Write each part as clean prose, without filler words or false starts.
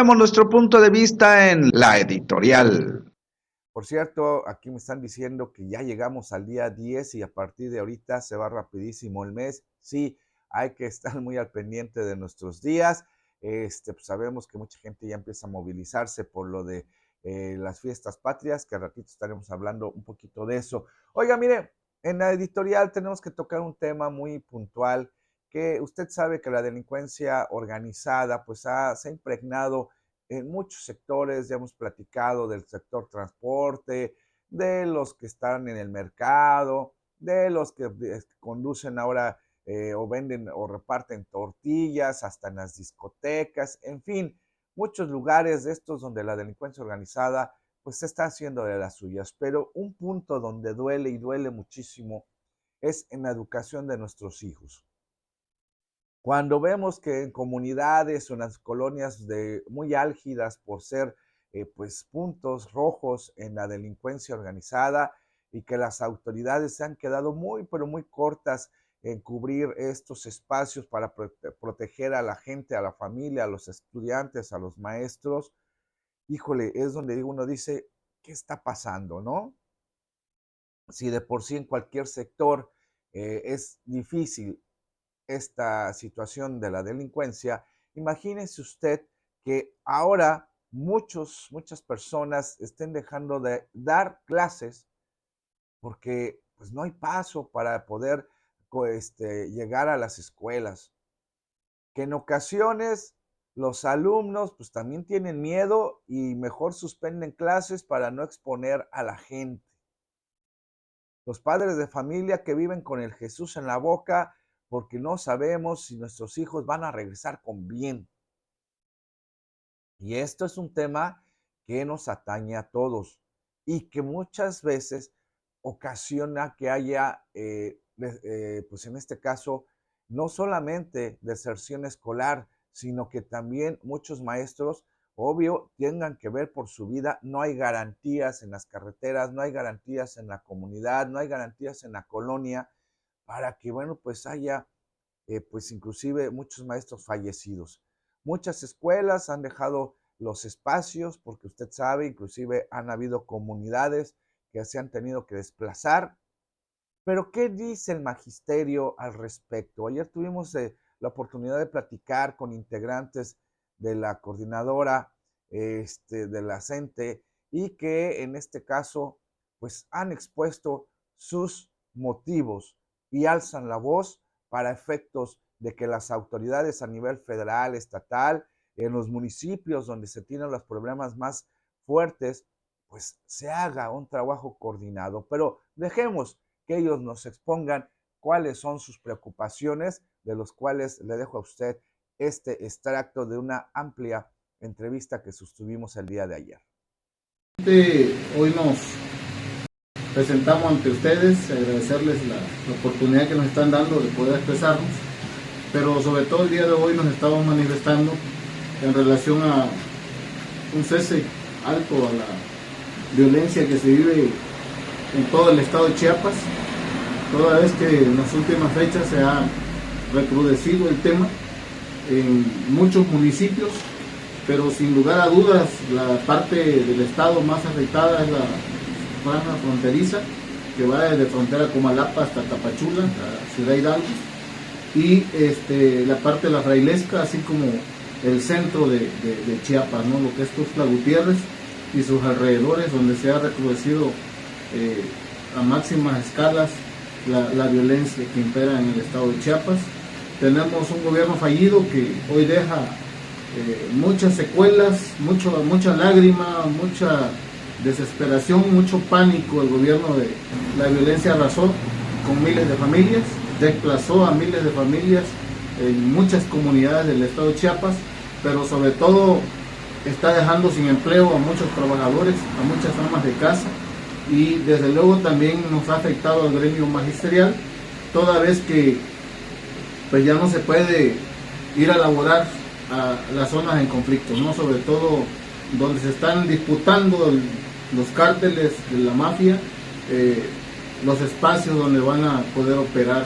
damos nuestro punto de vista en la editorial. Por cierto, aquí me están diciendo que ya llegamos al día 10 y a partir de ahorita se va rapidísimo el mes. Sí, hay que estar muy al pendiente de nuestros días. Pues sabemos que mucha gente ya empieza a movilizarse por lo de las fiestas patrias, que al ratito estaremos hablando un poquito de eso. Oiga, mire, en la editorial tenemos que tocar un tema muy puntual, que usted sabe que la delincuencia organizada pues se ha impregnado en muchos sectores. Ya hemos platicado del sector transporte, de los que están en el mercado, de los que conducen ahora o venden o reparten tortillas, hasta en las discotecas, en fin, muchos lugares de estos donde la delincuencia organizada pues se está haciendo de las suyas. Pero un punto donde duele y duele muchísimo es en la educación de nuestros hijos. Cuando vemos que en comunidades o en las colonias muy álgidas por ser pues puntos rojos en la delincuencia organizada, y que las autoridades se han quedado muy, pero muy cortas en cubrir estos espacios para proteger a la gente, a la familia, a los estudiantes, a los maestros, híjole, es donde uno dice, ¿qué está pasando, no? Si de por sí en cualquier sector es difícil esta situación de la delincuencia, imagínese usted que ahora muchas personas estén dejando de dar clases porque pues no hay paso para poder llegar a las escuelas, que en ocasiones los alumnos pues también tienen miedo y mejor suspenden clases para no exponer a la gente. Los padres de familia que viven con el Jesús en la boca porque no sabemos si nuestros hijos van a regresar con bien. Y esto es un tema que nos atañe a todos y que muchas veces ocasiona que haya, pues en este caso, no solamente deserción escolar, sino que también muchos maestros, obvio, tengan que ver por su vida. No hay garantías en las carreteras, no hay garantías en la comunidad, no hay garantías en la colonia para que, bueno, pues haya pues inclusive muchos maestros fallecidos. Muchas escuelas han dejado los espacios porque usted sabe, inclusive han habido comunidades que se han tenido que desplazar. Pero ¿qué dice el magisterio al respecto? Ayer tuvimos la oportunidad de platicar con integrantes de la coordinadora de la CENTE, y que en este caso pues han expuesto sus motivos y alzan la voz para efectos de que las autoridades a nivel federal, estatal, en los municipios donde se tienen los problemas más fuertes, pues se haga un trabajo coordinado. Pero dejemos que ellos nos expongan cuáles son sus preocupaciones, de los cuales le dejo a usted este extracto de una amplia entrevista que sostuvimos el día de ayer. Hoy nos presentamos ante ustedes, agradecerles la oportunidad que nos están dando de poder expresarnos, pero sobre todo el día de hoy nos estamos manifestando en relación a un cese alto a la violencia que se vive en todo el estado de Chiapas, toda vez que en las últimas fechas se ha recrudecido el tema en muchos municipios, pero sin lugar a dudas la parte del estado más afectada es la franja fronteriza, que va desde frontera Comalapa hasta Tapachula, la Ciudad Hidalgo, y la parte de la Frailesca, así como el centro de Chiapas, ¿no? Lo que es Tuxtla Gutiérrez y sus alrededores, donde se ha recrudecido a máximas escalas la violencia que impera en el estado de Chiapas. Tenemos un gobierno fallido que hoy deja muchas secuelas, mucha lágrima, mucha desesperación, mucho pánico. El gobierno de la violencia arrasó con miles de familias, desplazó a miles de familias en muchas comunidades del estado de Chiapas, pero sobre todo está dejando sin empleo a muchos trabajadores, a muchas amas de casa, y desde luego también nos ha afectado al gremio magisterial, toda vez que pues ya no se puede ir a laborar a las zonas en conflicto, ¿no? Sobre todo donde se están disputando los cárteles de la mafia, los espacios donde van a poder operar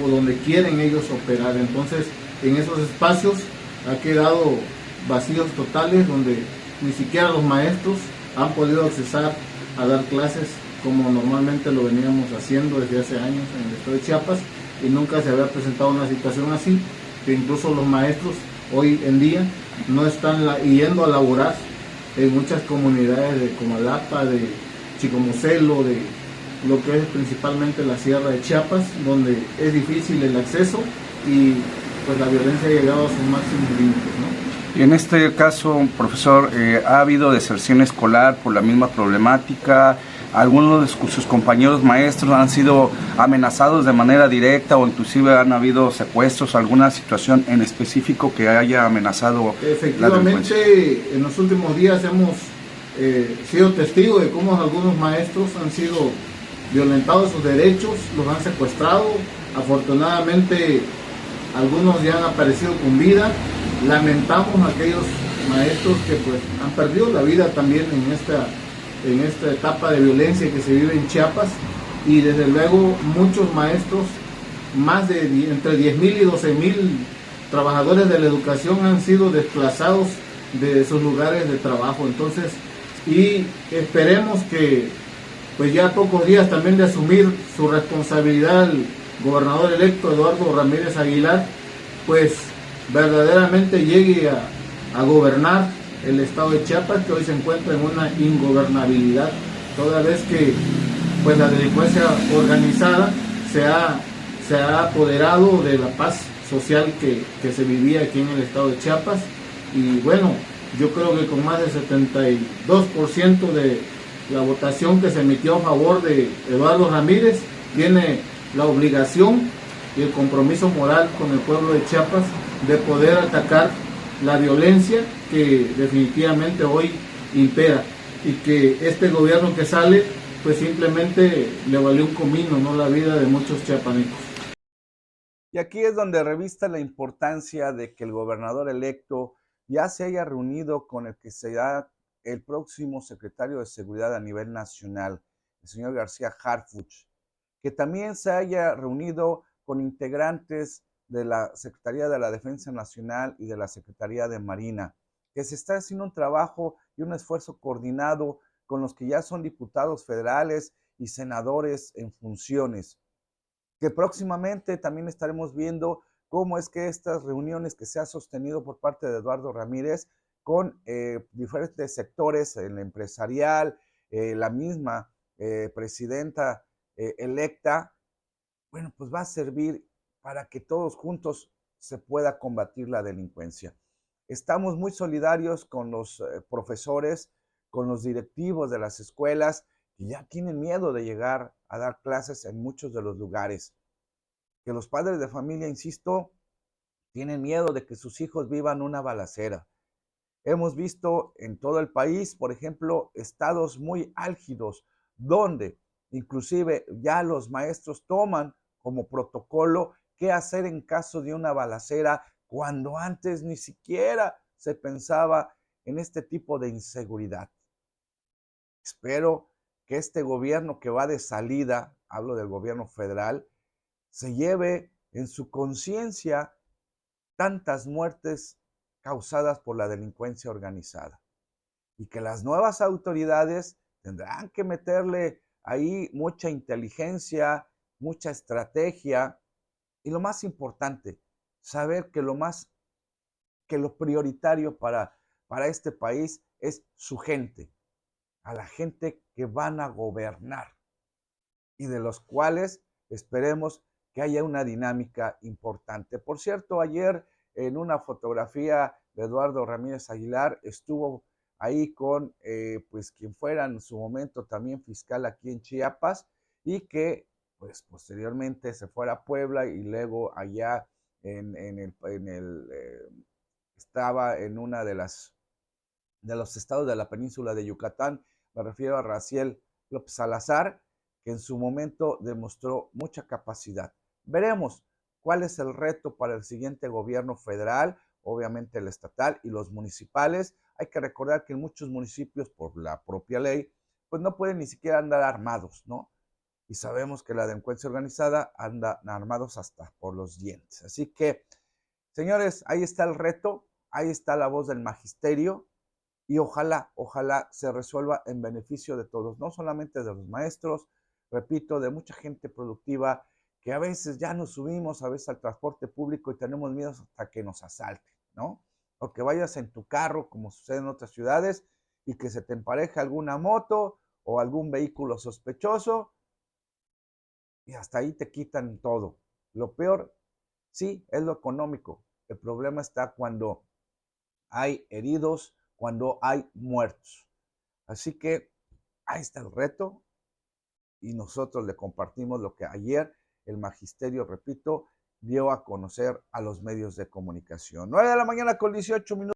o donde quieren ellos operar. Entonces, en esos espacios ha quedado vacíos totales donde ni siquiera los maestros han podido accesar a dar clases como normalmente lo veníamos haciendo desde hace años en el estado de Chiapas, y nunca se había presentado una situación así, que incluso los maestros hoy en día no están yendo a laborar en muchas comunidades de Comalapa, de Chicomucelo, de lo que es principalmente la sierra de Chiapas, donde es difícil el acceso y pues la violencia ha llegado a sus máximos límites, ¿no? Y en este caso, profesor, ¿ha habido deserción escolar por la misma problemática? ¿Algunos de sus compañeros maestros han sido amenazados de manera directa o inclusive han habido secuestros, alguna situación en específico que haya amenazado la delincuencia? Efectivamente, en los últimos días hemos sido testigos de cómo algunos maestros han sido violentados sus derechos, los han secuestrado. Afortunadamente, algunos ya han aparecido con vida. Lamentamos a aquellos maestros que pues han perdido la vida también en esta etapa de violencia que se vive en Chiapas, y desde luego muchos maestros, más de entre 10,000 y 12,000 trabajadores de la educación han sido desplazados de sus lugares de trabajo. Entonces, y esperemos que pues ya a pocos días también de asumir su responsabilidad el gobernador electo Eduardo Ramírez Aguilar, pues verdaderamente llegue a gobernar el estado de Chiapas, que hoy se encuentra en una ingobernabilidad, toda vez que pues la delincuencia organizada se ha apoderado de la paz social que se vivía aquí en el estado de Chiapas. Y bueno, yo creo que con más del 72% de la votación que se emitió a favor de Eduardo Ramírez, tiene la obligación y el compromiso moral con el pueblo de Chiapas de poder atacar la violencia que definitivamente hoy impera, y que este gobierno que sale pues simplemente le valió un comino, no la vida de muchos chiapanecos. Y aquí es donde revista la importancia de que el gobernador electo ya se haya reunido con el que será el próximo secretario de Seguridad a nivel nacional, el señor García Harfuch, que también se haya reunido con integrantes de la Secretaría de la Defensa Nacional y de la Secretaría de Marina, que se está haciendo un trabajo y un esfuerzo coordinado con los que ya son diputados federales y senadores en funciones, que próximamente también estaremos viendo cómo es que estas reuniones que se ha sostenido por parte de Eduardo Ramírez con diferentes sectores, el empresarial, la misma presidenta electa, bueno, pues va a servir para que todos juntos se pueda combatir la delincuencia. Estamos muy solidarios con los profesores, con los directivos de las escuelas, que ya tienen miedo de llegar a dar clases en muchos de los lugares. Que los padres de familia, insisto, tienen miedo de que sus hijos vivan una balacera. Hemos visto en todo el país, por ejemplo, estados muy álgidos, donde inclusive ya los maestros toman como protocolo qué hacer en caso de una balacera, cuando antes ni siquiera se pensaba en este tipo de inseguridad. Espero que este gobierno que va de salida, hablo del gobierno federal, se lleve en su conciencia tantas muertes causadas por la delincuencia organizada, y que las nuevas autoridades tendrán que meterle ahí mucha inteligencia, mucha estrategia, y lo más importante, saber que lo prioritario para este país es su gente, a la gente que van a gobernar, y de los cuales esperemos que haya una dinámica importante. Por cierto, ayer en una fotografía de Eduardo Ramírez Aguilar estuvo ahí con pues quien fuera en su momento también fiscal aquí en Chiapas, y que pues posteriormente se fuera a Puebla y luego allá estaba en una de los estados de la península de Yucatán. Me refiero a Raciel López Salazar, que en su momento demostró mucha capacidad. Veremos cuál es el reto para el siguiente gobierno federal, obviamente el estatal y los municipales. Hay que recordar que en muchos municipios, por la propia ley, pues no pueden ni siquiera andar armados, ¿no? Y sabemos que la delincuencia organizada anda armados hasta por los dientes. Así que, señores, ahí está el reto. ahí está la voz del magisterio y ojalá se resuelva en beneficio de todos, no solamente de los maestros, repito, de mucha gente productiva que a veces ya nos subimos a veces al transporte público y tenemos miedo hasta que nos asalten, ¿no? O que vayas en tu carro, como sucede en otras ciudades, y que se te empareje alguna moto o algún vehículo sospechoso y hasta ahí te quitan todo. Lo peor, sí, es lo económico. El problema está cuando hay heridos, cuando hay muertos. Así que ahí está el reto y nosotros le compartimos lo que ayer el magisterio, repito, dio a conocer a los medios de comunicación. 9 de la mañana con 18 minutos.